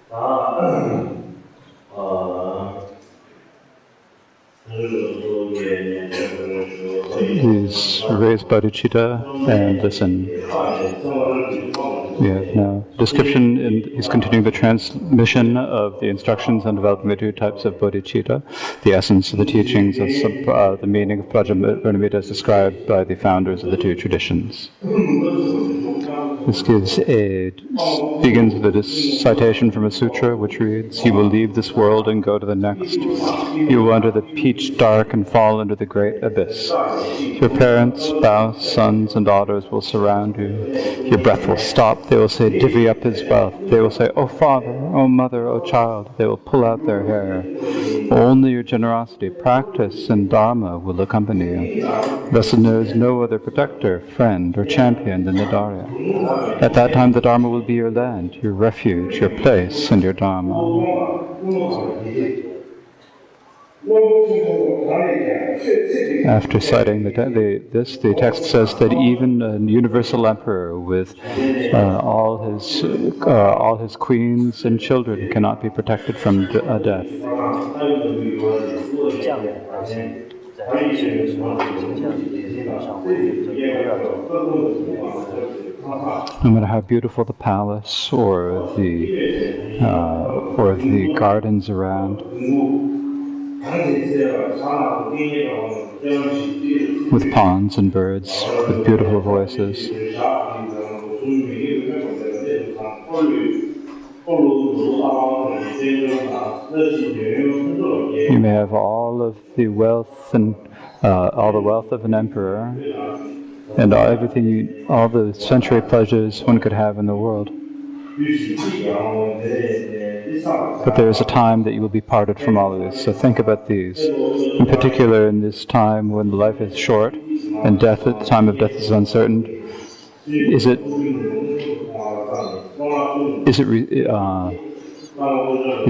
Please raise bodhicitta and listen. We have now description, and he's continuing the transmission of the instructions on developing the two types of bodhicitta, the essence of the teachings of the meaning of Prajnaparamita as described by the founders of the two traditions. This begins with a citation from a sutra which reads, "You will leave this world and go to the next. You will enter the pitch dark and fall into the great abyss. Your parents, spouse, sons, and daughters will surround you. Your breath will stop. They will say, 'Divvy up his wealth.' They will say, 'Oh father, oh mother, oh child.' They will pull out their hair. Only your generosity, practice, and dharma will accompany you. Thus there is no other protector, friend, or champion than the Dharya. At that time the Dharma will be your land, your refuge, your place, and your Dharma." After citing the text says that even a universal emperor with all his queens and children cannot be protected from death. No matter how beautiful the palace or the gardens around, with ponds and birds, with beautiful voices. You may have all of the wealth and all the wealth of an emperor, and all the sensory pleasures one could have in the world. But there is a time that you will be parted from all of this, so think about these. In particular, in this time when life is short and the time of death is uncertain, is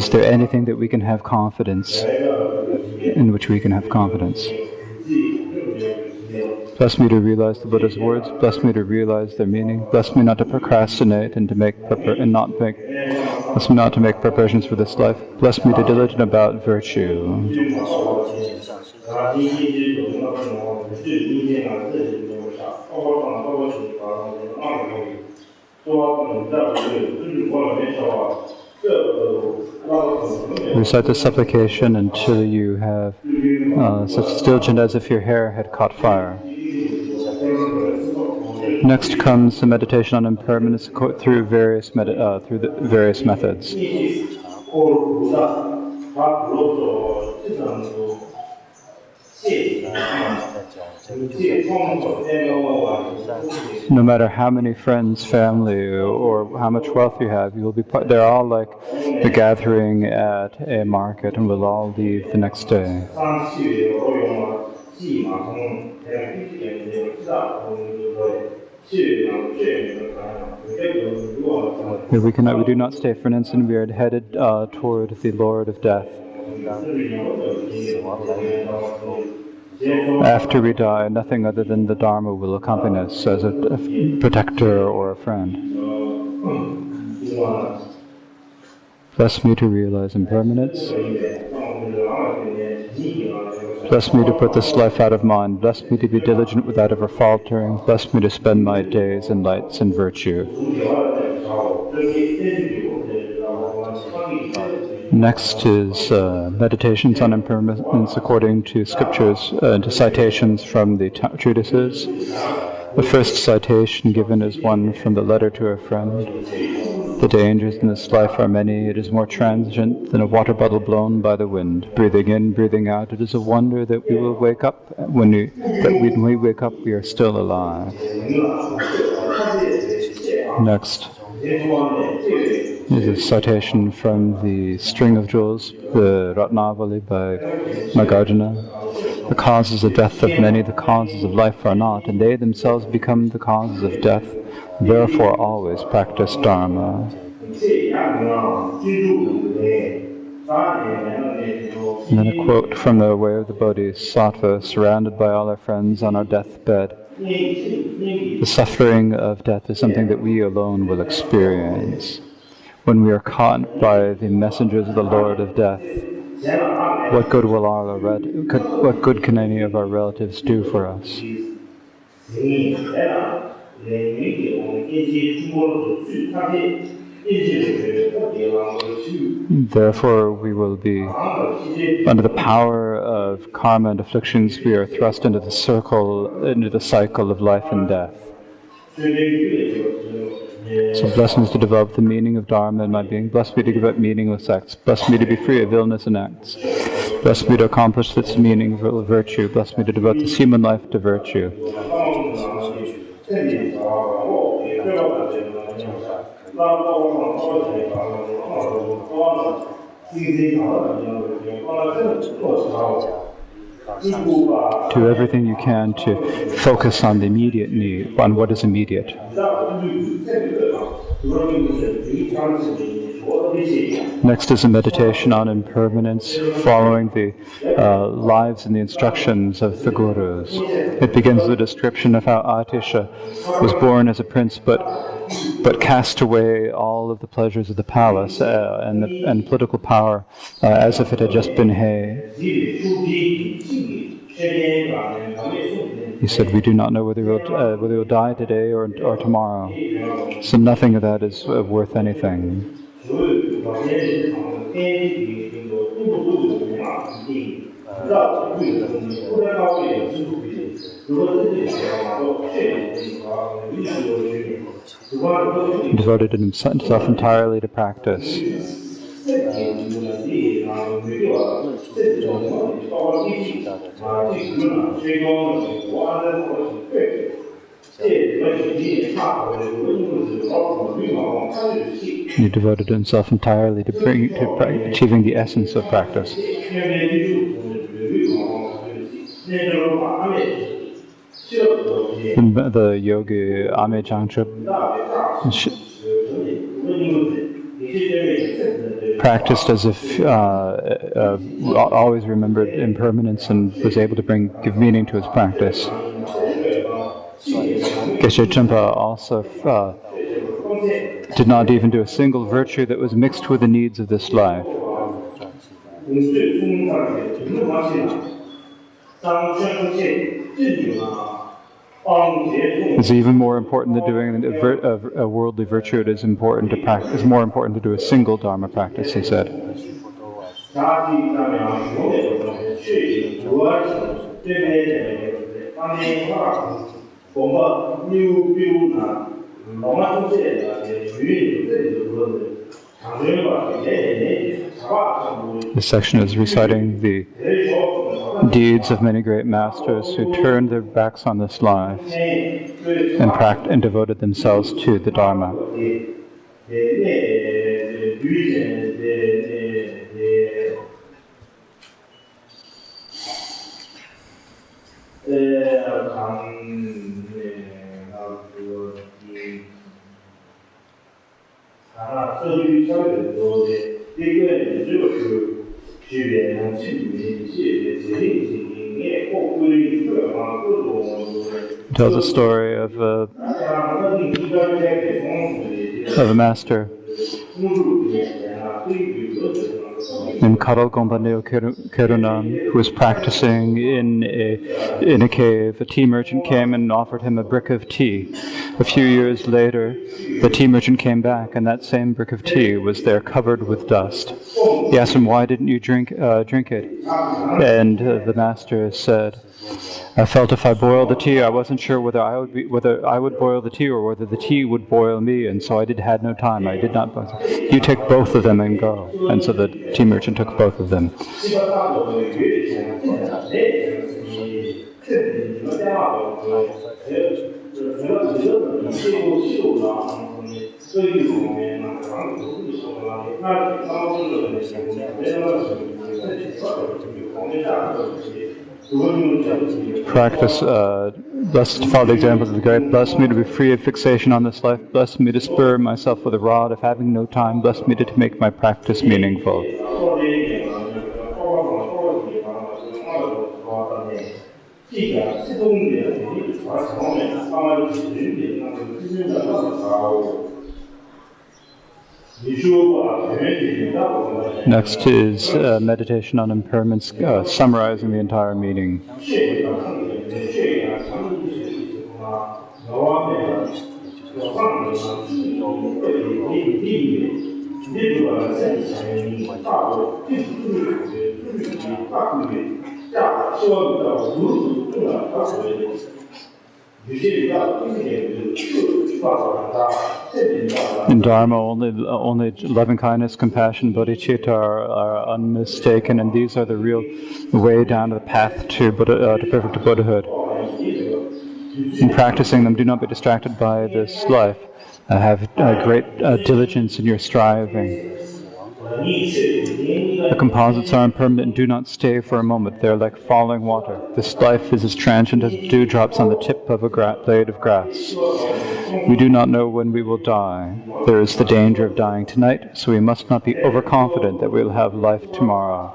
there anything that we can have confidence, in which we can have confidence? Bless me to realize the Buddha's words. Bless me to realize their meaning. Bless me not to procrastinate and bless me not to make preparations for this life. Bless me to diligent about virtue. Recite the supplication until you have such diligence as if your hair had caught fire. Next comes the meditation on impermanence through various methods. No matter how many friends, family, or how much wealth you have, you will be they're all like the gathering at a market and will all leave the next day. We do not stay for an instant. We are headed toward the Lord of Death. After we die, nothing other than the Dharma will accompany us as a protector or a friend. Bless me to realize impermanence. Bless me to put this life out of mind. Bless me to be diligent without ever faltering. Bless me to spend my days in lights and virtue. Next is meditations on impermanence according to scriptures and to citations from the treatises. The first citation given is one from the letter to a friend. The dangers in this life are many. It is more transient than a water bottle blown by the wind. Breathing in, breathing out. It is a wonder that we will wake up. When we wake up, we are still alive. Next is a citation from the String of Jewels, the Ratnavali by Nagarjuna. The causes of death of many, the causes of life are not, and they themselves become the causes of death. Therefore always practice Dharma. And then a quote from the Way of the Bodhisattva, surrounded by all our friends on our deathbed. The suffering of death is something that we alone will experience. when we are caught by the messengers of the Lord of Death, what good what good can any of our relatives do for us? Therefore, we will be under the power of karma and afflictions. We are thrust into the cycle of life and death. So bless me to develop the meaning of Dharma in my being. Bless me to give up meaningless acts. Bless me to be free of illness and acts. Bless me to accomplish this meaningful virtue. Bless me to devote this human life to virtue. Do everything you can to focus on the immediate need, on what is immediate. Next is a meditation on impermanence, following the lives and the instructions of the gurus. It begins with a description of how Atisha was born as a prince, but cast away all of the pleasures of the palace and political power as if it had just been hay. He said, "We do not know whether we'll die today or tomorrow. So nothing of that is worth anything." He devoted himself entirely to practice. He devoted himself entirely to achieving the essence of practice. The yogi Ame Changchup practiced as if always remembered impermanence and was able to give meaning to his practice. Geshe Trungpa also did not even do a single virtue that was mixed with the needs of this life. It's even more important than doing a worldly virtue. It is important to practice. It's more important to do a single Dharma practice, he said. This section is reciting the deeds of many great masters who turned their backs on this life and devoted themselves to the Dharma. It tells a story of a master named Karo Gombaneo Kerunan, who was practicing in a cave. A tea merchant came and offered him a brick of tea. A few years later, the tea merchant came back, and that same brick of tea was there covered with dust. He asked him, "Why didn't you drink it?" And the master said, "I felt if I boiled the tea, I wasn't sure whether I would boil the tea or whether the tea would boil me, and so I had no time. I did not. You take both of them and go." And so the tea merchant took both of them. Practice, blessed to follow the examples of the great. Bless me to be free of fixation on this life. Bless me to spur myself with a rod of having no time. Bless me to make my practice meaningful. Next is meditation on impermanence, summarizing the entire meaning. In Dharma, only loving kindness, compassion, bodhicitta are unmistaken, and these are the real way down to the path to perfect Buddhahood. In practicing them, do not be distracted by this life. Have great diligence in your striving. The composites are impermanent and do not stay for a moment. They are like falling water. This life is as transient as dewdrops on the tip of a blade of grass. We do not know when we will die. There is the danger of dying tonight, so we must not be overconfident that we will have life tomorrow.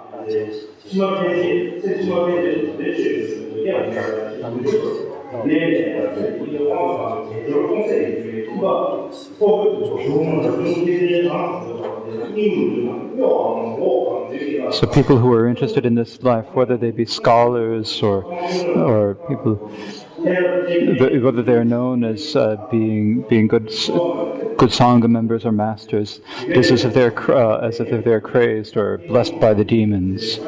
So people who are interested in this life, whether they be scholars or people, whether they are known as being good sangha members or masters, it is as if they're crazed or blessed by the demons.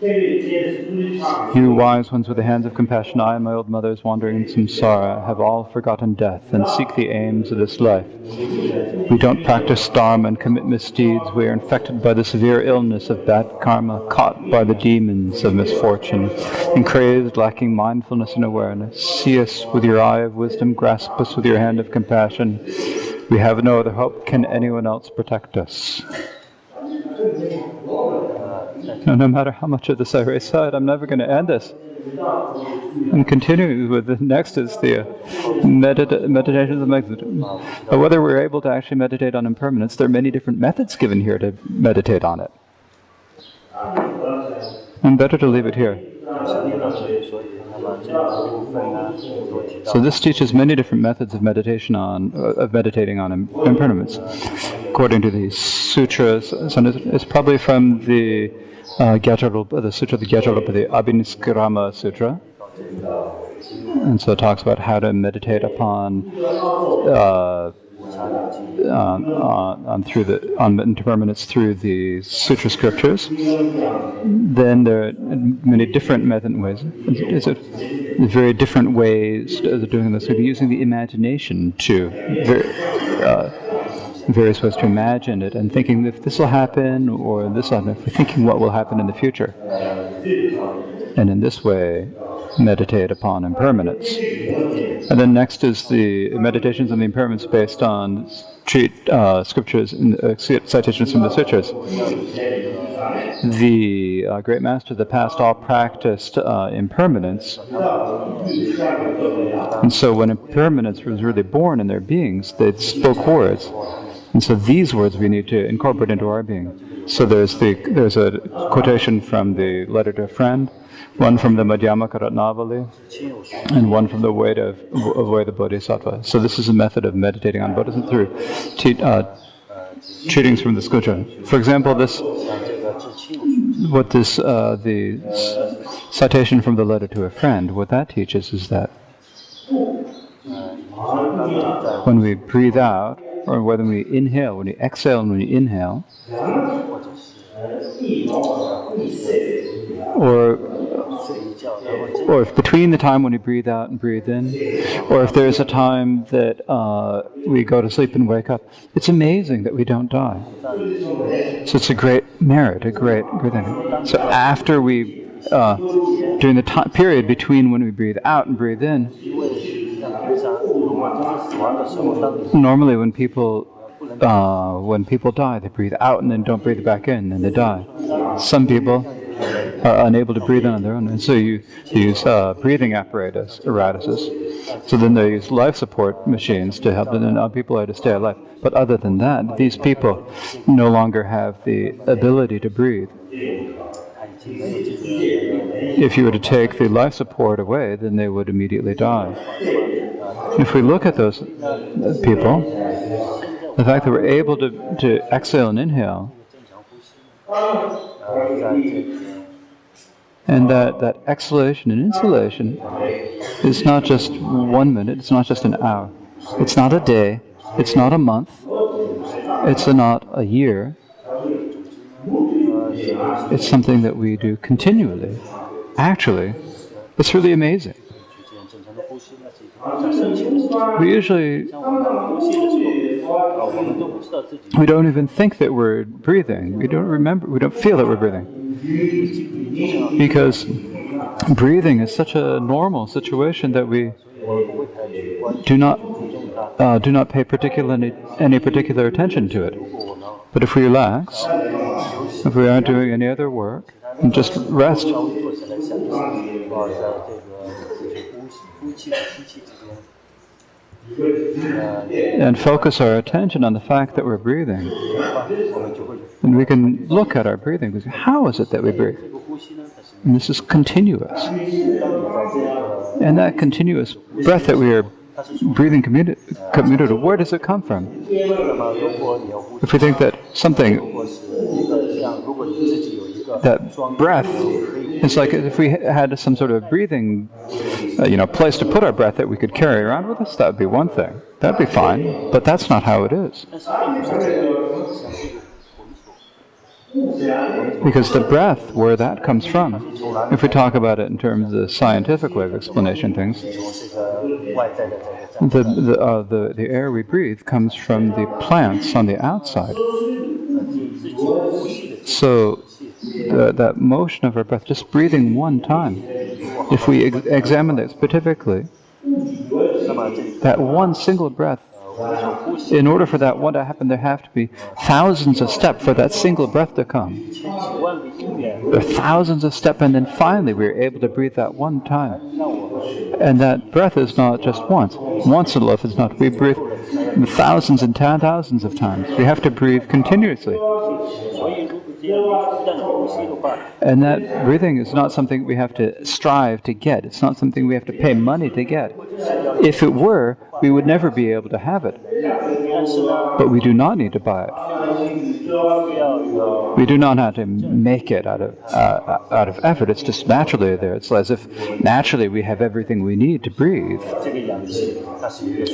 You wise ones with the hands of compassion, I and my old mothers wandering in samsara have all forgotten death and seek the aims of this life. We don't practice dharma and commit misdeeds. We are infected by the severe illness of bad karma, caught by the demons of misfortune, and crazed, lacking mindfulness and awareness. See us with your eye of wisdom, grasp us with your hand of compassion. We have no other hope. Can anyone else protect us? No matter how much of this I recite, I'm never going to end this. And continuing with the next is the meditations of meditation. Whether we're able to actually meditate on impermanence, there are many different methods given here to meditate on it. And better to leave it here. So this teaches many different methods of meditating on impermanence. According to these sutras, so it's probably from the the Sutra of the Gyacharupa, the Abhiniskarama Sutra. And so it talks about how to meditate upon impermanence through the sutra scriptures. Then there are many different ways. It's very different ways of doing this. We'll be using the imagination to various ways to imagine it and thinking if this will happen or this will happen. If we're thinking what will happen in the future. And in this way, meditate upon impermanence. And then next is the meditations on the impermanence based on scriptures, citations from the sutras. The great master of the past all practiced impermanence. And so when impermanence was really born in their beings, they spoke words. And so these words we need to incorporate into our being. So there's a quotation from the letter to a friend, one from the Madhyamaka Ratnavali, and one from the Veda of the Bodhisattva. So this is a method of meditating on Buddhism through treatings from the scripture. For example, the citation from the letter to a friend, what that teaches is that when we breathe out, or whether we inhale, when we exhale and when we inhale, or if between the time when we breathe out and breathe in, or if there's a time that we go to sleep and wake up, it's amazing that we don't die. So it's a great merit, a great thing. So after we, during the period between when we breathe out and breathe in, normally when people die, they breathe out and then don't breathe back in, and they die. Some people are unable to breathe in on their own, and so you use breathing apparatuses. So then they use life support machines to help them, and people are to stay alive. But other than that, these people no longer have the ability to breathe. If you were to take the life support away, then they would immediately die. If we look at those people, The fact that we're able to exhale and inhale, and that exhalation and inhalation is not just 1 minute, it's not just an hour, it's not a day, it's not a month, it's not a year, it's something that we do continually. Actually, it's really amazing. We usually, we don't even think that we're breathing. We don't feel that we're breathing. Because breathing is such a normal situation that we do not pay any particular attention to it. But if we relax, if we aren't doing any other work, and just rest, and focus our attention on the fact that we're breathing, and we can look at our breathing and say, how is it that we breathe? And this is continuous. And that continuous breath that we are breathing commuted to, where does it come from? If we think that that breath is like if we had some sort of breathing place to put our breath that we could carry around with us, that would be one thing. That'd be fine, but that's not how it is. Because the breath, where that comes from, if we talk about it in terms of the scientific way of explanation things, the air we breathe comes from the plants on the outside. So that motion of our breath, just breathing one time, if we examine that specifically, that one single breath, in order for that one to happen, there have to be thousands of steps for that single breath to come. There are thousands of steps, and then finally we're able to breathe that one time. And that breath is not just once. Once in life is not. We breathe thousands and 10,000s of times. We have to breathe continuously. And that breathing is not something we have to strive to get. It's not something we have to pay money to get. If it were, we would never be able to have it. But we do not need to buy it. We do not have to make it out of effort. It's just naturally there. It's as if naturally we have everything we need to breathe.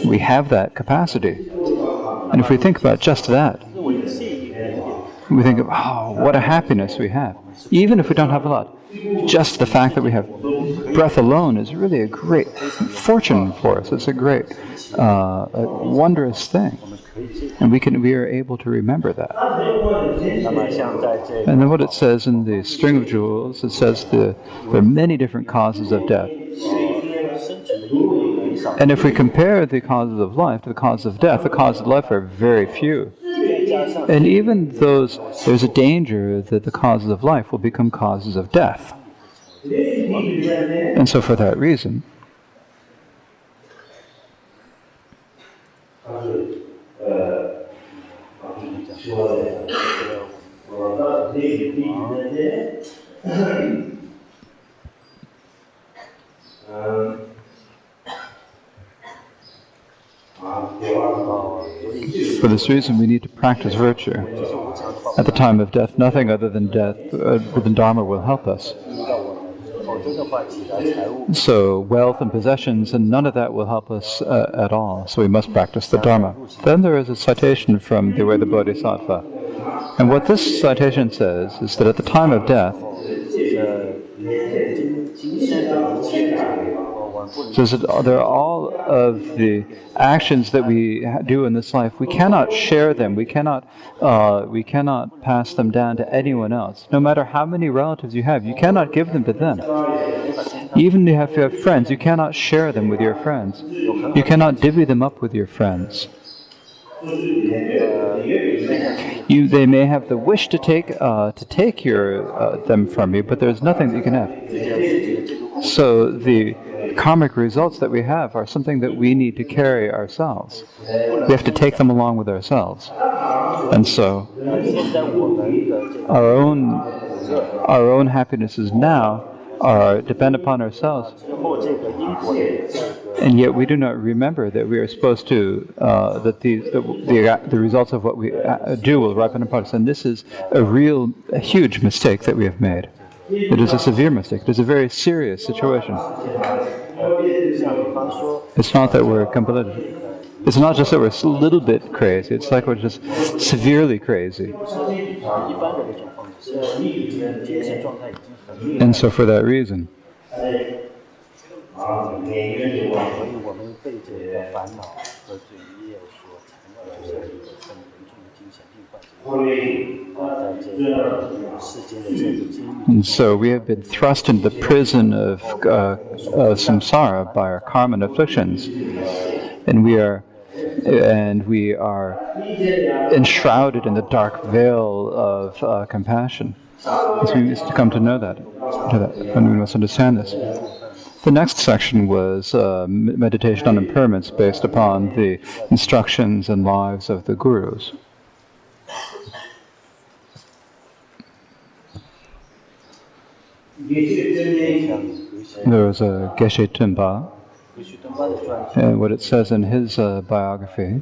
We have that capacity. And if we think about just that, we think of, oh, what a happiness we have. Even if we don't have a lot, just the fact that we have breath alone is really a great fortune for us. It's a great, a wondrous thing. And we are able to remember that. And then what it says in the String of Jewels, it says there are many different causes of death. And if we compare the causes of life to the causes of death, the causes of life are very few. And even those, there's a danger that the causes of life will become causes of death. And so for that reason, for this reason, we need to practice virtue. At the time of death, nothing other than death, than Dharma will help us. So wealth and possessions and none of that will help us at all. So we must practice the Dharma. Then there is a citation from the way the Bodhisattva. And what this citation says is that at the time of death, so there are all of the actions that we do in this life. We cannot share them. We cannot pass them down to anyone else. No matter how many relatives you have, you cannot give them to them. Even if you have friends, you cannot share them with your friends. You cannot divvy them up with your friends. They may have the wish to take them from you, but there's nothing that you can have. So the karmic results that we have are something that we need to carry ourselves. We have to take them along with ourselves. And so our own happinesses now depend upon ourselves. And yet we do not remember that we are supposed to, that the results of what we do will ripen upon us. And this is a huge mistake that we have made. It is a severe mistake. It is a very serious situation. It's not that we're completely... It's not just that we're a little bit crazy, it's like we're just severely crazy. And so for that reason, and so we have been thrust into the prison of samsara by our karma and afflictions, and we are enshrouded in the dark veil of compassion. So we must come to know that, and we must understand this. The next section was meditation on impermanence based upon the instructions and lives of the gurus. There was a Geshe Tumpa, and what it says in his biography,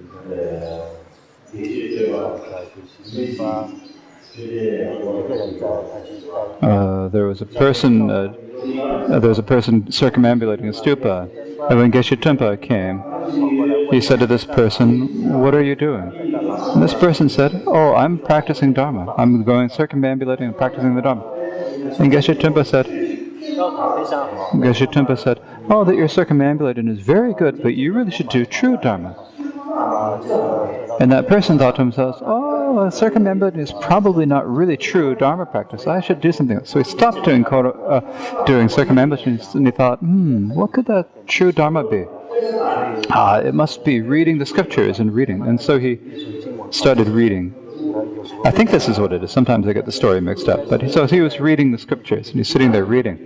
there was a person circumambulating a stupa, and when Geshe Tumpa came, he said to this person, "What are you doing?" And this person said, "Oh, I'm practicing Dharma. I'm going circumambulating and practicing the Dharma." And Geshe Tumpa said, "Oh, that you're circumambulating is very good, but you really should do true Dharma." And that person thought to himself, "Oh, circumambulating is probably not really true Dharma practice. I should do something else." So he stopped doing circumambulation, and he thought, what could that true Dharma be? It must be reading the scriptures and reading. And so he started reading. I think this is what it is. Sometimes I get the story mixed up. But so he was reading the scriptures, and he's sitting there reading.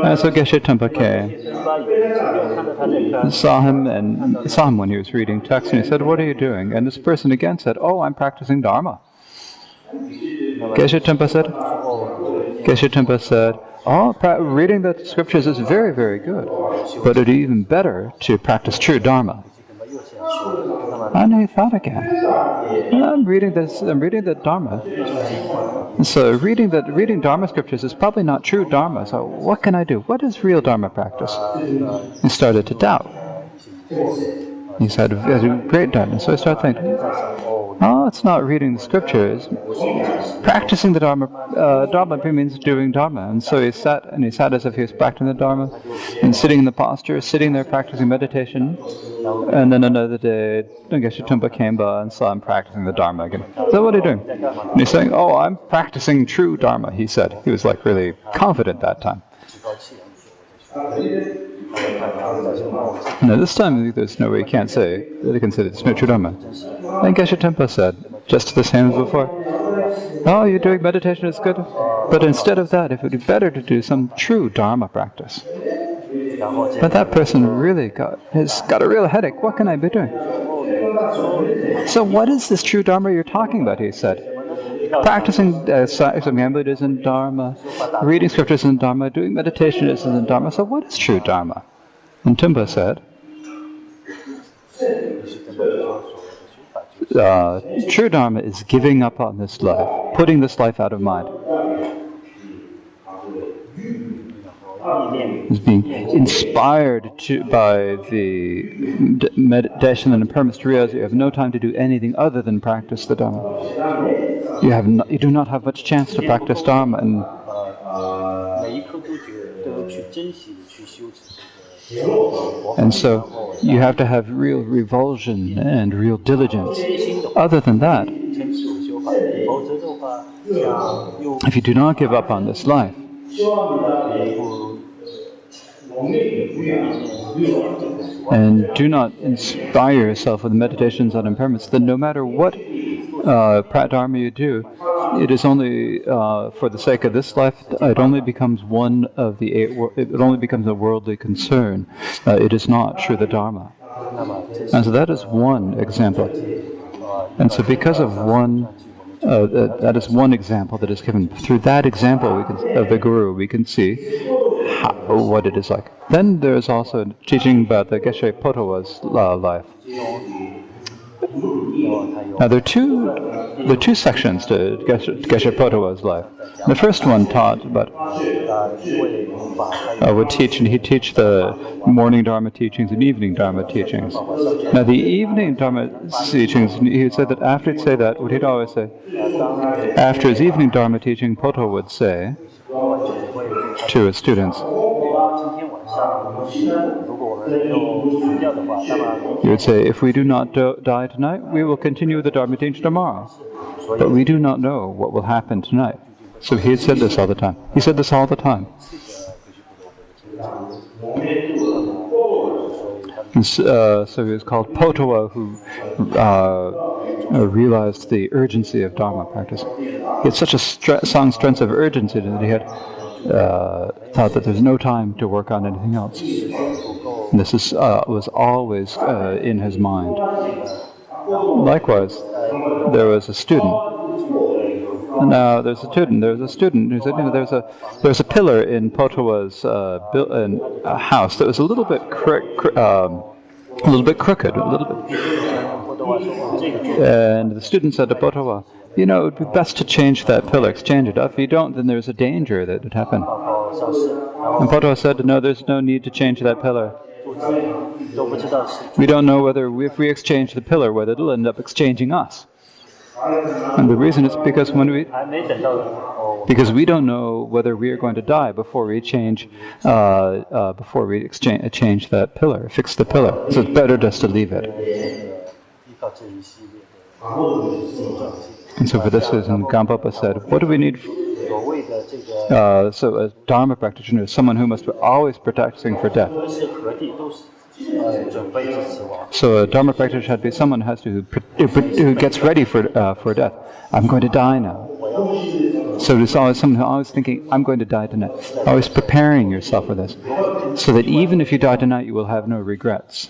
And so Geshe Tumpa came, saw him when he was reading text, and he said, "What are you doing?" And this person again said, "Oh, I'm practicing Dharma." Geshe Tumpa said, "Oh, reading the scriptures is very, very good, but it is even better to practice true Dharma." And he thought again, I'm reading the Dharma. So reading Dharma scriptures is probably not true Dharma, so what can I do? What is real Dharma practice? He started to doubt. He said, great doubt. And so he started thinking, it's not reading the scriptures. Practicing the Dharma, Dharma means doing Dharma. And so he sat as if he was practicing the Dharma, and sitting in the posture, sitting there practicing meditation. And then another day, Geshe Tumpa came by and saw him practicing the Dharma again. So what are you doing? And he's saying, I'm practicing true Dharma, he said. He was like really confident that time. Now this time there's no way he can say there's no true Dharma. And Geshe Tumpa said, just the same as before, you're doing meditation is good, but instead of that, it would be better to do some true Dharma practice. But that person really has got a real headache. What can I be doing? So what is this true Dharma you're talking about, he said. Practicing samyambudism is in Dharma, reading scriptures is in Dharma, doing meditation is in Dharma, so what is true Dharma? And Tumpa said, true Dharma is giving up on this life, putting this life out of mind. Is being inspired by the meditation and impermanence to realize you have no time to do anything other than practice the Dharma. You do not have much chance to practice Dharma, and so you have to have real revulsion and real diligence. Other than that, if you do not give up on this life, and do not inspire yourself with meditations on impermanence, then no matter what pradharma you do, it is only for the sake of this life. It only becomes one of the eight. It only becomes a worldly concern. It is not true the Dharma. And so that is one example. And so because of that is one example that is given. Through that example of the Guru, we can see what it is like. Then there's also teaching about the Geshe Potowa's life. Now there are two sections to Geshe Potowa's life. The first one taught about he'd teach the morning Dharma teachings and evening Dharma teachings. Now the evening Dharma teachings, he would say that after he'd say that, what he'd always say, after his evening Dharma teaching, Poto would say to his students, he would say, if we do not die tonight, we will continue the Dharma teaching tomorrow. But we do not know what will happen tonight. So he had said this all the time. He said this all the time. And so he was called Potowa, who realized the urgency of Dharma practice. He had such a strong sense of urgency that he had thought that there's no time to work on anything else. And this was always in his mind. Likewise, there was a student. Now there's a student who said, there's a pillar in Potowa's house that was a little bit crooked, and the student said to Potowa, it would be best to change that pillar, exchange it. If you don't, then there's a danger that it would happen. And Potowa said, no, there's no need to change that pillar. We don't know whether, if we exchange the pillar, whether it'll end up exchanging us. And the reason is because we don't know whether we are going to die before we change that pillar, fix the pillar. So it's better just to leave it. And so for this reason, Karmapa said, what do we need? So a Dharma practitioner is someone who must be always practicing for death. So a Dharma practitioner should be someone who gets ready for death. I'm going to die now. So there's always someone who's always thinking, I'm going to die tonight. Always preparing yourself for this. So that even if you die tonight, you will have no regrets.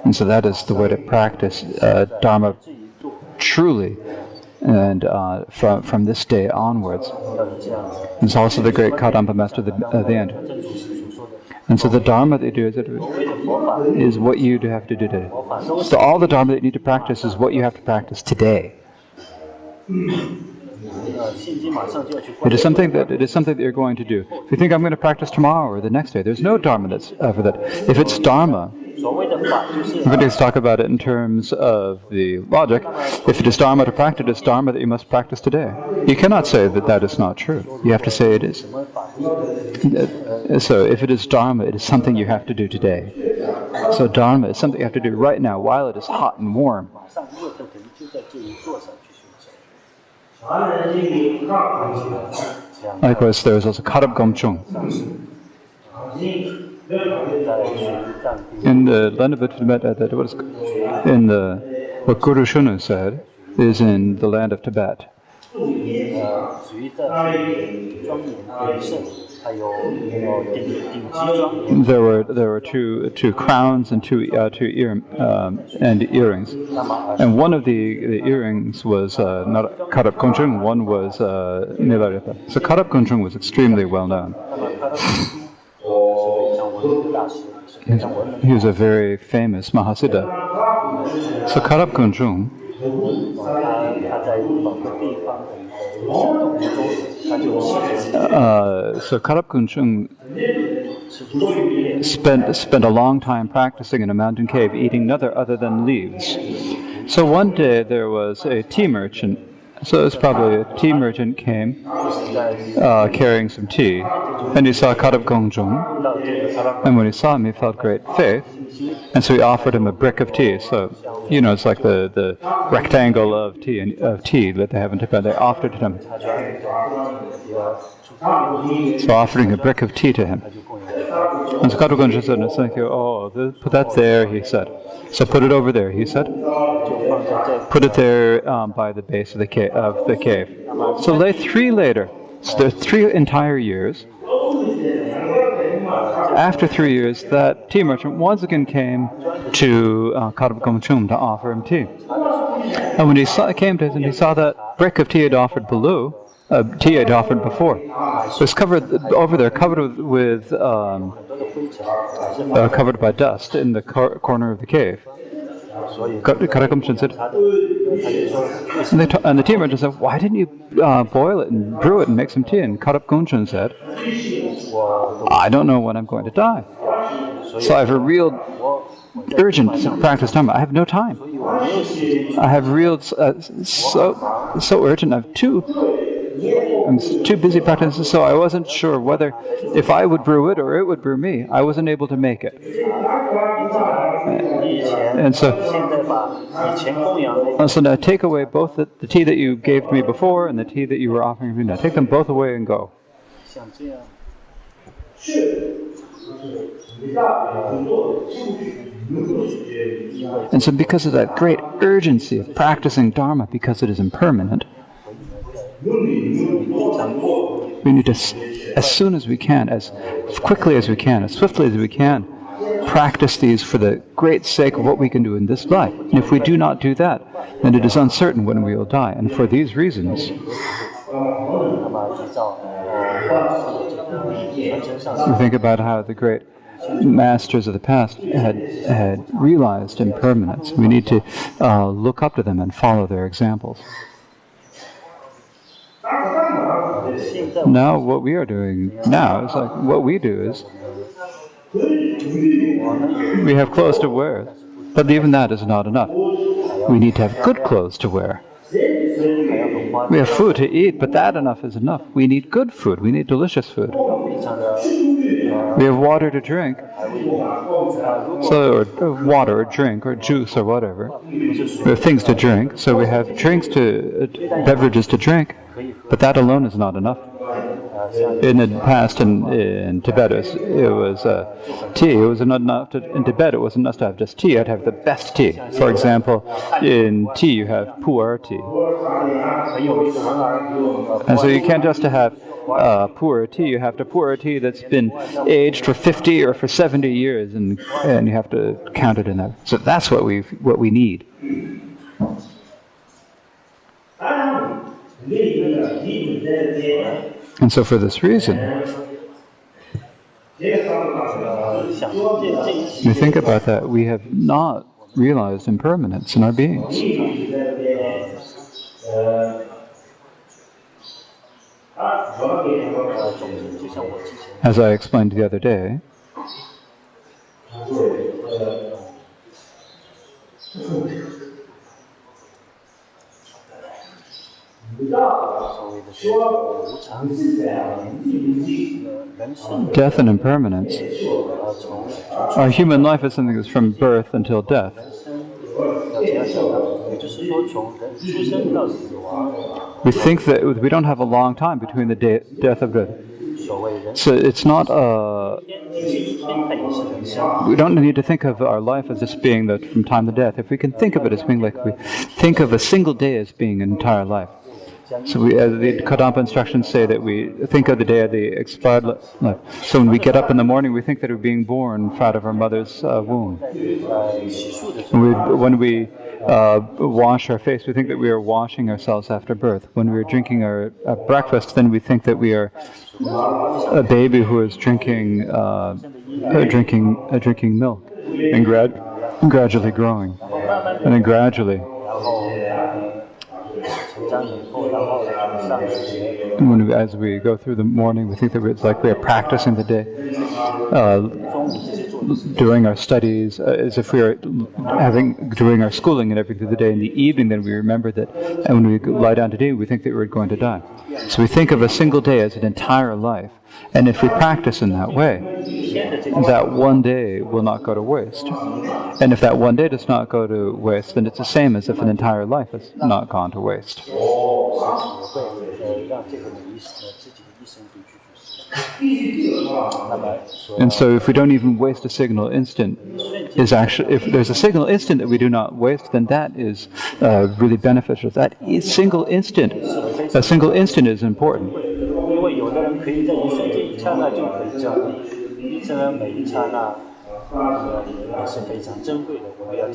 And so that is the way to practice Dharma truly, and from this day onwards. It's also the great Karmapa master at the end. And so the Dharma that you do is what you have to do today. So all the Dharma that you need to practice is what you have to practice today. It is something that you're going to do. If you think I'm going to practice tomorrow or the next day, there's no Dharma that's for that. If it's Dharma, we're going to talk about it in terms of the logic. If it is Dharma to practice, it's Dharma that you must practice today. You cannot say that is not true. You have to say it is. So if it is Dharma, it is something you have to do today. So Dharma is something you have to do right now while it is hot and warm. Likewise, there is also Karab Gomchung. In the land of Tibet, what Guru Shunu said is in the land of Tibet. There were two crowns and two earrings, and one of the earrings was not Karab Gomchung, one was Nilarita. So Karab Gomchung was extremely well known. He was a very famous Mahasiddha. So Karab Gomchung spent a long time practicing in a mountain cave, eating nothing other than leaves. So one day there was a tea merchant. So it was probably a tea merchant came carrying some tea, and he saw Karab Gomchung, and when he saw him, he felt great faith, and so he offered him a brick of tea. So it's like the rectangle of tea that they have in Tibet. They offered it to him. So offering a brick of tea to him. And so Karab Gomchung said, "Thank you. Oh, put that there," he said. So put it over there, he said. Put it there by the base of the cave. So 3 later. So there are 3 entire years. After 3 years, that tea merchant once again came to Karab Gomchung to offer him tea. And when he came to us and he saw that brick of tea had offered below, tea had offered before, it was covered over there, covered with covered by dust in the corner of the cave. And the tea merchant said, "Why didn't you boil it and brew it and make some tea?" And Karmapa Gongchen said, "I don't know when I'm going to die. So I have a real urgent practice Dharma. I have no time. I have real, so urgent. I'm too busy practicing, so I wasn't sure whether if I would brew it or it would brew me. I wasn't able to make it." And so now take away both the tea that you gave me before and the tea that you were offering me now. Take them both away and go. And so because of that great urgency of practicing Dharma, because it is impermanent, we need to, as soon as we can, as quickly as we can, as swiftly as we can, practice these for the great sake of what we can do in this life. And if we do not do that, then it is uncertain when we will die. And for these reasons, we think about how the great masters of the past had realized impermanence. We need to look up to them and follow their examples. Now, what we are doing now is like what we do is we have clothes to wear, but even that is not enough. We need to have good clothes to wear. We have food to eat, but that enough is enough. We need good food. We need delicious food. We have water to drink, or water or drink or juice or whatever. We have things to drink, so we have beverages to drink, but that alone is not enough. In the past, in Tibet, it was tea. It was not enough in Tibet, it wasn't enough to have just tea. You had to have the best tea. For example, in tea you have pu'er tea. And so you can't just have pu'er tea. You have to pu'er tea that's been aged for 50 or for 70 years, and you have to count it in that. So that's what we need. And so for this reason, we think about that, we have not realized impermanence in our beings. As I explained the other day, death and impermanence. Our human life is something that's from birth until death. We think that we don't have a long time between the death of death. So it's not we don't need to think of our life as just being from time to death. If we can think of it as being like we think of a single day as being an entire life. So as the Karmapa instructions say, that we think of the day of the expired life. So when we get up in the morning, we think that we're being born out of our mother's womb. When we wash our face, we think that we are washing ourselves after birth. When we're drinking our breakfast, then we think that we are a baby who is drinking milk, and gradually growing, and then gradually. As we go through the morning, we think that it's like we are practicing the day. During our studies, as if we are doing our schooling and everything through the day. In the evening, then we remember that, and when we lie down to do, we think that we're going to die. So we think of a single day as an entire life. And if we practice in that way, that one day will not go to waste. And if that one day does not go to waste, then it's the same as if an entire life has not gone to waste. And so if we don't even waste a signal instant, if there's a signal instant that we do not waste, then that is really beneficial. That single instant is important.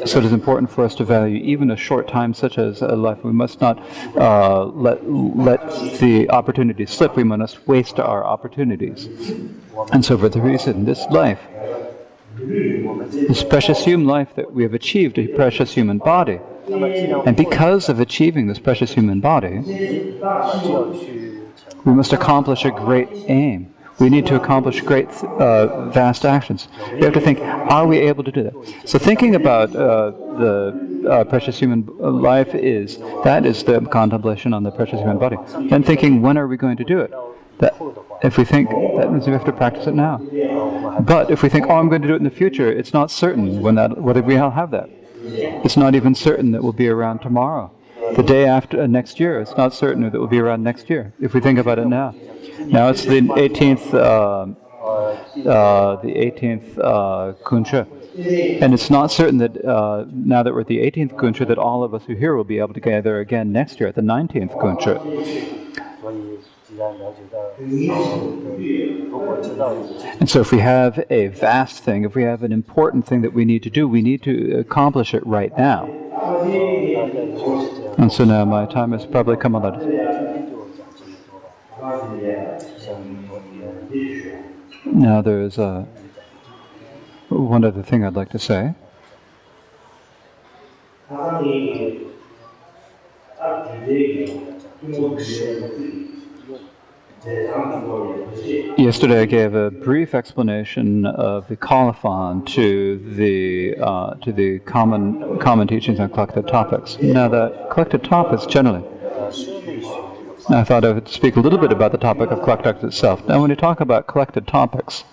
So it is important for us to value even a short time such as a life. We must not let the opportunity slip. We must waste our opportunities. And so for the reason, this life, this precious human life that we have achieved, a precious human body, and because of achieving this precious human body, we must accomplish a great aim. We need to accomplish great, vast actions. We have to think, are we able to do that? So thinking about the precious human life that is the contemplation on the precious human body. Then thinking, when are we going to do it? That if we think, that means we have to practice it now. But if we think, I'm going to do it in the future, it's not certain whether we'll have that. It's not even certain that we'll be around tomorrow. The day after next year, it's not certain that we'll be around next year, if we think about it now. Now it's the 18th Kuncha, and it's not certain that now that we're at the 18th Kuncha that all of us who are here will be able to gather again next year at the 19th Kuncha. And so if we have a vast thing, if we have an important thing that we need to do, we need to accomplish it right now. And so now my time has probably come on that. Now there's one other thing I'd like to say. Yesterday I gave a brief explanation of the colophon to the common teachings on collected topics. Now the collected topics generally, I thought I would speak a little bit about the topic of collected topics itself. Now when you talk about collected topics,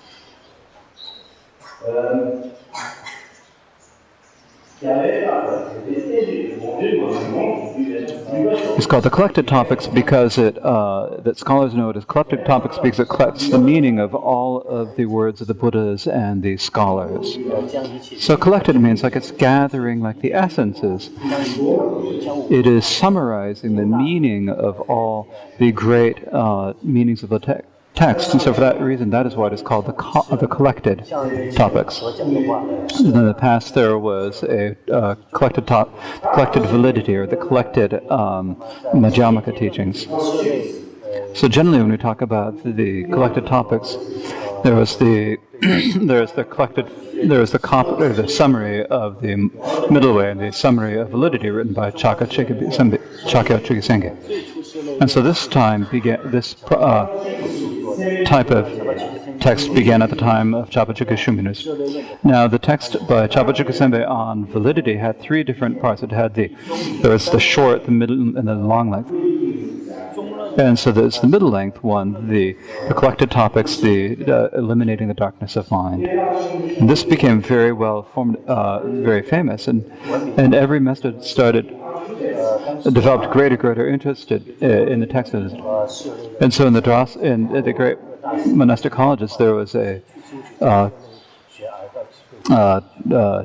it's called the collected topics because that scholars know it as collected topics because it collects the meaning of all of the words of the Buddhas and the scholars. So collected means like it's gathering like the essences. It is summarizing the meaning of all the great meanings of the text. And so for that reason, that is why it is called the collected topics. In the past, there was a collected validity, or the collected Madhyamaka teachings. So generally, when we talk about the collected topics, there was the summary of the middle way and the summary of validity written by Chakya Senge. And so this time began this. Type of text began at the time of Chapachukka Shuminus. Now the text by Chapachukka Senbei on validity had three different parts. There was the short, the middle, and the long length. And so there's the middle length one, the collected topics, the eliminating the darkness of mind. And this became very well formed, very famous, and every method developed greater interest in the text. And so in the great monastic colleges, there was a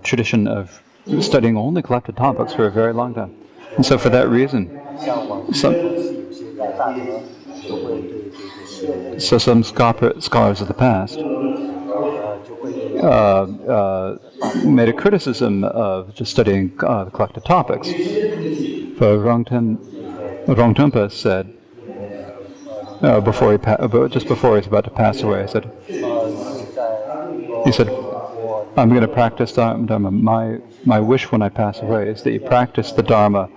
tradition of studying only collected topics for a very long time. And so for that reason, some scholars of the past made a criticism of just studying the collected topics. For Rongtumpa said, just before he's about to pass away, he said, I'm going to practice Dharma. My wish when I pass away is that you practice the Dharma,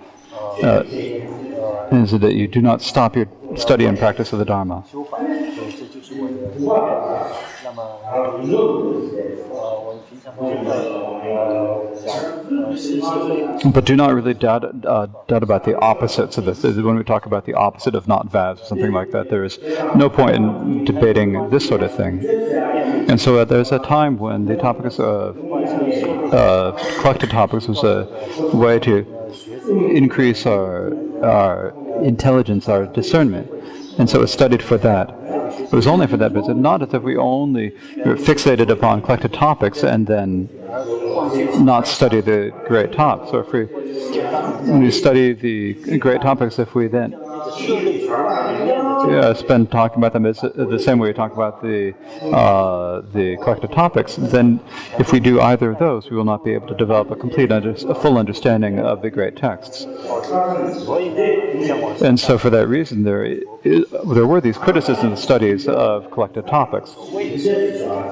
is that you do not stop your study and practice of the Dharma. But do not really doubt about the opposites of this. When we talk about the opposite of not vast or something like that, there is no point in debating this sort of thing. And so there's a time when the topics of collected topics was a way to increase our intelligence, our discernment. And so it was studied for that. It was only for that, but not as if we only were fixated upon collected topics and then not study the great topics. Or when we study the great topics, if we then spend talking about them as the same way we talk about the collected topics, then if we do either of those, we will not be able to develop a full understanding of the great texts. And so for that reason, there were these criticisms and studies of collected topics.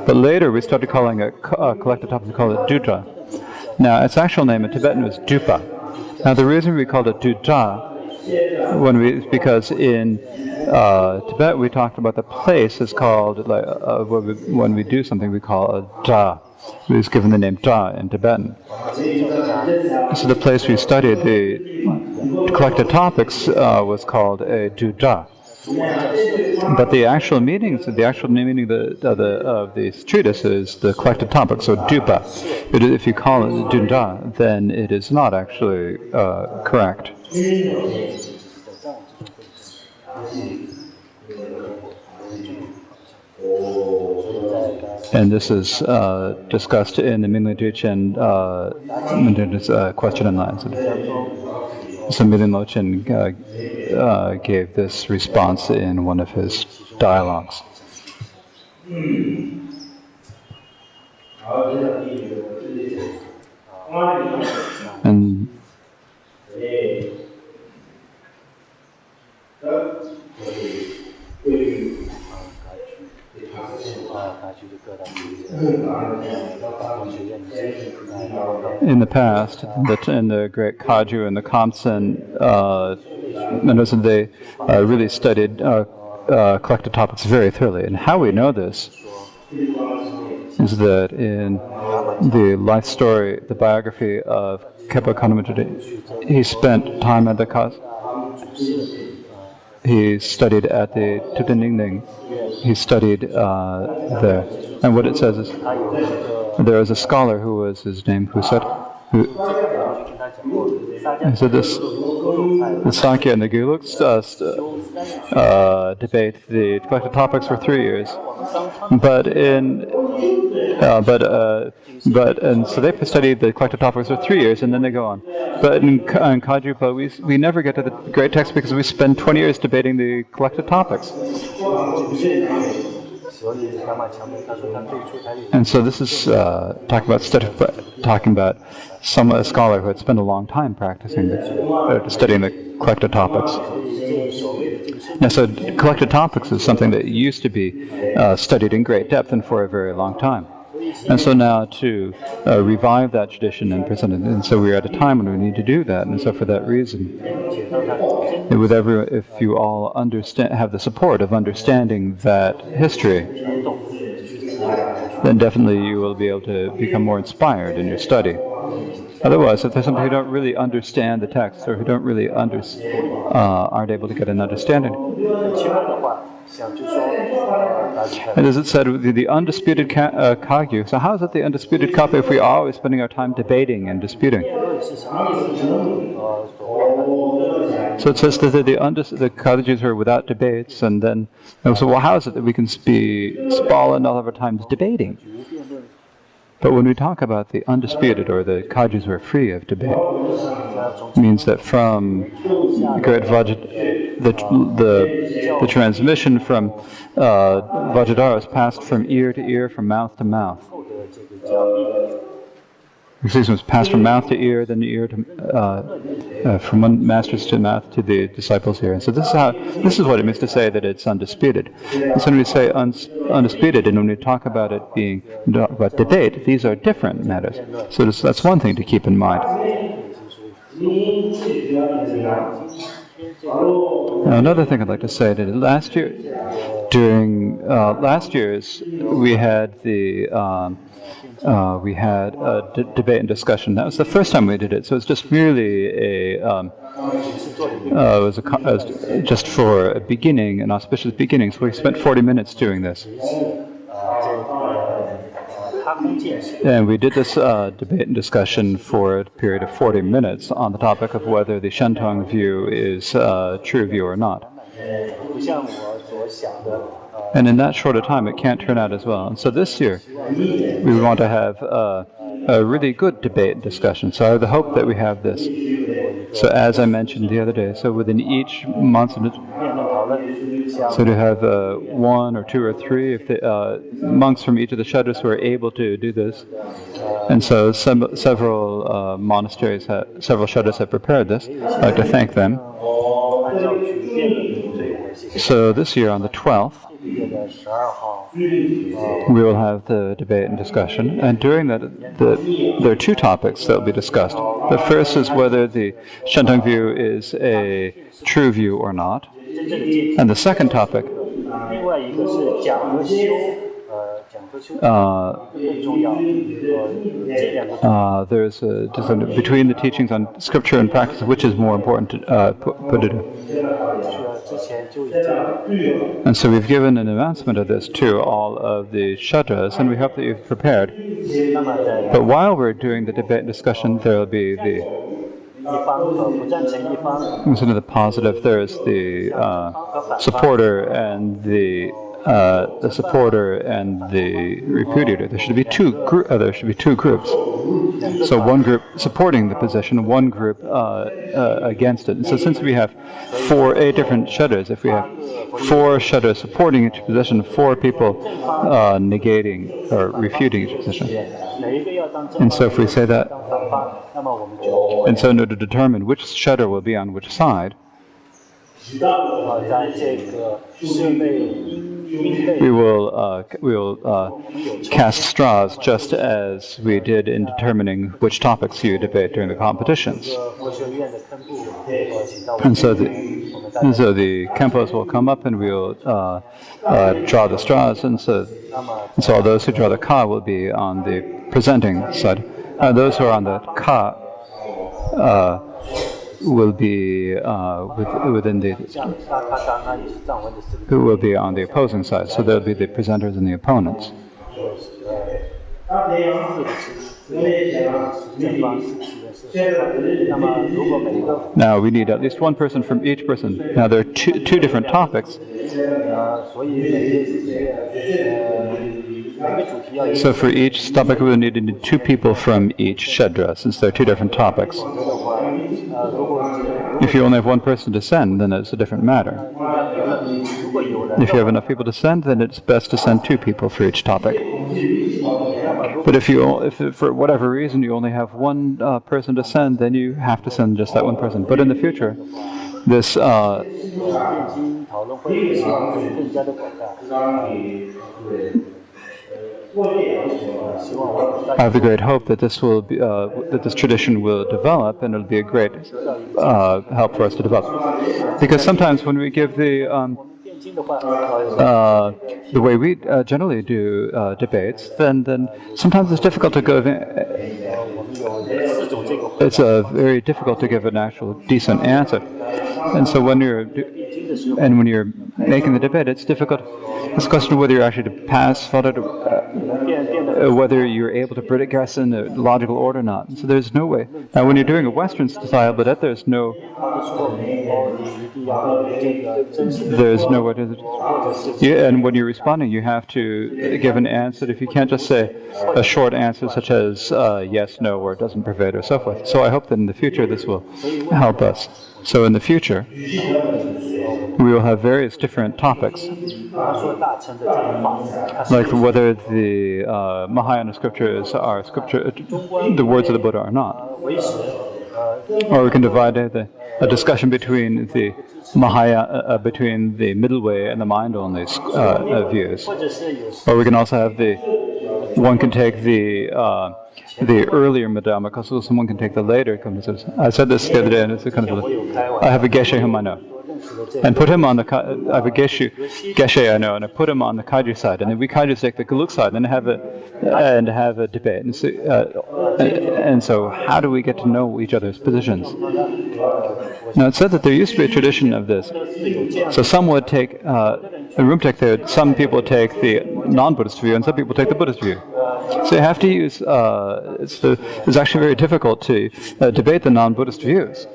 But later we started calling it collected topics, we call it duta. Now, its actual name in Tibetan was dupa. Now, the reason we called it duta is because in Tibet we talked about the place is called, when we do something we call a da. We was given the name da in Tibetan. So the place we studied the collected topics was called a duda. But the actual meaning of these treatises, the collected topics, so dupa. If you call it duda, then it is not actually correct. And this is discussed in the Minlin Duchen question and answer. So Minlin Lochen gave this response in one of his dialogues. And in the past, in the great Kaju and the Kamsen, they really studied collected topics very thoroughly. And how we know this is that in the life story, the biography of Kepa Kanamajade, he spent time at the he studied at the Tutaningning. He studied there. And what it says is, there was a scholar who was his name, who said this, the Sankhya and the Guluks debate the collected topics for 3 years, and so they studied the collected topics for 3 years, and then they go on. But in Kajupa, we never get to the great text because we spend 20 years debating the collected topics. And so this is talking about a scholar who had spent a long time practicing studying the collected topics. Now, so collected topics is something that used to be studied in great depth and for a very long time. And so now to revive that tradition and present it, and so we're at a time when we need to do that. And so for that reason, if you all have the support of understanding that history, then definitely you will be able to become more inspired in your study. Otherwise, if there's somebody who don't really understand the text or who don't really aren't able to get an understanding, and as it said, the undisputed Kagyu. So how is it the undisputed Kappa if we are always spending our time debating and disputing? So it says that the Kagyus are without debates, and then, so well, how is it that we can spend all of our time debating? But when we talk about the undisputed, or the Kagyus who are free of debate, it means that from great the transmission from Vajradhara is passed from ear to ear, from mouth to mouth. It was passed from mouth to ear, then ear to from one master's to mouth to the disciples' ear. And so this is what it means to say that it's undisputed. And so when we say undisputed, and when we talk about it being about debate, these are different matters. So that's one thing to keep in mind. Now, another thing I'd like to say that last year, during last year's, we had a debate and discussion. That was the first time we did it, so it's just merely just for a beginning, an auspicious beginning. So we spent 40 minutes doing this. And we did this debate and discussion for a period of 40 minutes on the topic of whether the Shentong view is a true view or not. And in that short a time, it can't turn out as well. And so this year, we want to have a really good debate and discussion. So I have the hope that we have this. So as I mentioned the other day, so within each month, so to have 1 or 2 or 3 if the monks from each of the shuddhas who are able to do this. And so several monasteries, several shuddhas have prepared this. I'd like to thank them. So this year on the 12th, we will have the debate and discussion. And during that, there are 2 topics that will be discussed. The first is whether the Shentang view is a true view or not. And the second topic there's a distinction between the teachings on scripture and practice, which is more important to put it in. And so we've given an announcement of this to all of the shuddhas, and we hope that you've prepared. But while we're doing the debate and discussion, there will be the instead of the positive, there's the supporter and the supporter and the repudiator. There should be two groups. So one group supporting the position, one group against it. And so since we have 8 different shuddhas, if we have 4 shuddhas supporting each position, 4 people negating or refuting each position. And so if we say that, and so in order to determine which shuddha will be on which side, we will cast straws just as we did in determining which topics you debate during the competitions. And so the Kempos will come up and we'll draw the straws, and so all those who draw the ka will be on the presenting side. Those who are on the ka will be within the who will be on the opposing side. So there'll be the presenters and the opponents. Now we need at least one person from each person. Now there are two different topics. So for each topic we will need 2 people from each Shedra, since there are 2 different topics. If you only have 1 person to send, then it's a different matter. If you have enough people to send, then it's best to send 2 people for each topic. But if for whatever reason you only have 1 person to send, then you have to send just that 1 person. But in the future, this I have a great hope that this will be, that this tradition will develop, and it'll be a great help for us to develop. Because sometimes when we give the way we generally do debates, then sometimes it's difficult to go. It's very difficult to give an actual decent answer, and so when you're making the debate, it's difficult. It's a question of whether you're actually to pass, whether you're able to predict guess in a logical order or not. And so there's no way. Now, when you're doing a Western style debate, there's no way to. And when you're responding, you have to give an answer. If you can't just say a short answer such as yes, no, or it doesn't pervade, or so forth. So I hope that in the future this will help us. So in the future, we will have various different topics, like whether the Mahayana scriptures are the words of the Buddha or not. Or we can divide a discussion between the Mahayana, between the middle way and the mind-only views. Or we can also have one can take the earlier Madhyama, someone can take the later. I said this the other day, and it's kind of I have a Geshe whom I know, and put him on the. I have a Geshe I know, and I put him on the Kaiju side, and then we Kaiju take the Geluk side, and have a debate. And so, how do we get to know each other's positions? Now, it's said that there used to be a tradition of this. So some would take in Rumtek there. Some people take the non-Buddhist view, and some people take the Buddhist view. So you have to use. It's actually very difficult to debate the non-Buddhist views.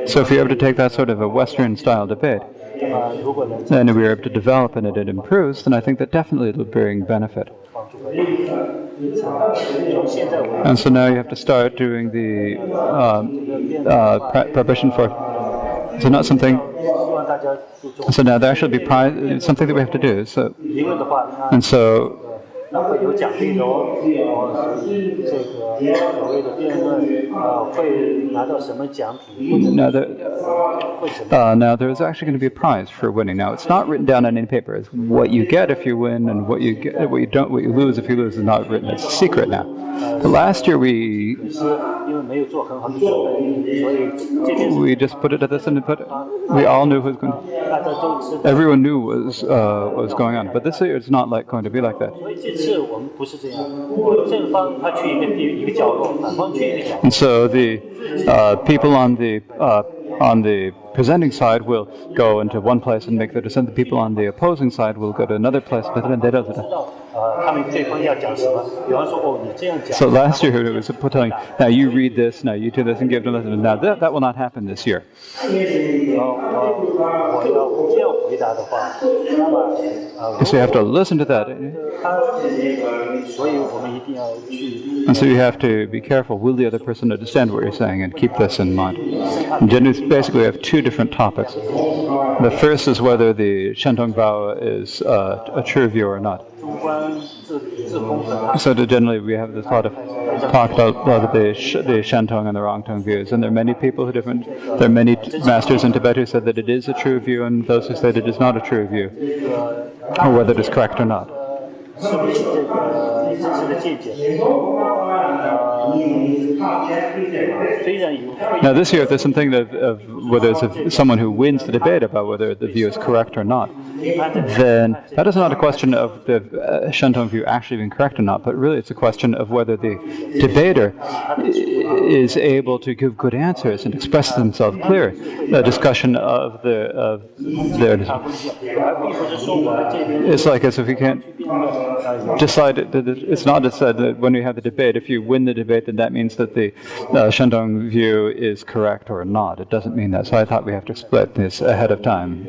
So if you're able to take that sort of a Western-style debate, and if we're able to develop and it improves, then I think that definitely it will bring benefit. And so now you have to start doing the preparation for. So not something. So now there should be something that we have to do. So and so. 那会有奖励的哦，这个所谓的辩论，会拿到什么奖品？ Now there is actually going to be a prize for winning. Now it's not written down on any paper. It's what you get if you win, and what you lose if you lose is not written. It's a secret now. But last year we just put it at this and we all knew who was going. Everyone knew what was going on. But this year it's not going to be like that. And so the people on the presenting side will go into one place and make their dissent. The people on the opposing side will go to another place. So last year it was telling, now you read this, now you do this, and give them this. Now that will not happen this year. So you have to listen to that. And so you have to be careful. Will the other person understand what you're saying? And keep this in mind. And generally, basically, we have two different topics. The first is whether the Shentong vow is a true view or not. So generally, we have this lot of talk about a lot of the Shentong and the Rongtong views, and there are many people there are many masters in Tibet who said that it is a true view, and those who say that it is not a true view, or whether it is correct or not. Now this year, if there's something of whether it's someone who wins the debate about whether the view is correct or not, then that is not a question of the Shentong view actually being correct or not, but really it's a question of whether the debater is able to give good answers and express themselves clear. The discussion of their it's like as if you can't decide it's not said that when we have the debate, if you win the debate, then that means that the Shentong view is correct or not. It doesn't mean that. So I thought we have to split this ahead of time.